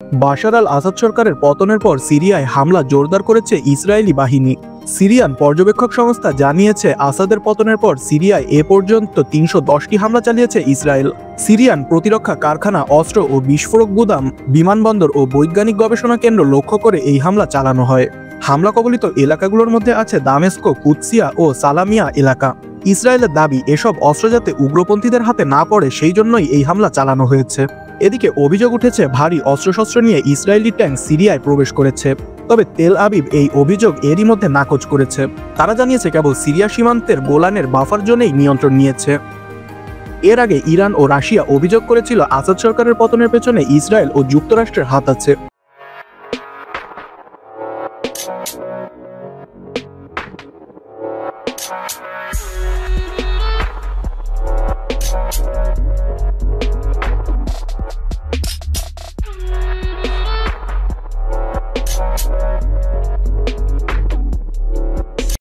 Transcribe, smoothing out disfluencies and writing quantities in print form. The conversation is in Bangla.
বাশার আল আসাদ সরকারের পতনের পর সিরিয়ায় হামলা জোরদার করেছে ইসরায়েলি বাহিনী। সিরিয়ান পর্যবেক্ষক সংস্থা জানিয়েছে, আসাদের পতনের পর সিরিয়ায় এ পর্যন্ত ৩১০টি হামলা চালিয়েছে ইসরায়েল। সিরিয়ান প্রতিরক্ষা কারখানা, অস্ত্র ও বিস্ফোরক গুদাম, বিমানবন্দর ও বৈজ্ঞানিক গবেষণা কেন্দ্র লক্ষ্য করে এই হামলা চালানো হয়। হামলা কবলিত এলাকাগুলোর মধ্যে আছে দামেস্কো, কুদসিয়া ও সালামিয়া এলাকা। ইসরায়েলের দাবি, এসব অস্ত্র যাতে উগ্রপন্থীদের হাতে না পড়ে সেই জন্যই এই হামলা চালানো হয়েছে। এদিকে অভিযোগ উঠেছে, ভারী অস্ত্রশস্ত্র নিয়ে ইসরায়েলি ট্যাঙ্ক সিরিয়ায় প্রবেশ করেছে। তবে তেল আবিব এই অভিযোগ এরই মধ্যে নাকচ করেছে। তারা জানিয়েছে, কেবল সিরিয়া সীমান্তের গোলানের বাফার জোনেই নিয়ন্ত্রণ নিয়েছে। এর আগে ইরান ও রাশিয়া অভিযোগ করেছিল, আসাদ সরকারের পতনের পেছনে ইসরায়েল ও যুক্তরাষ্ট্রের হাত আছে।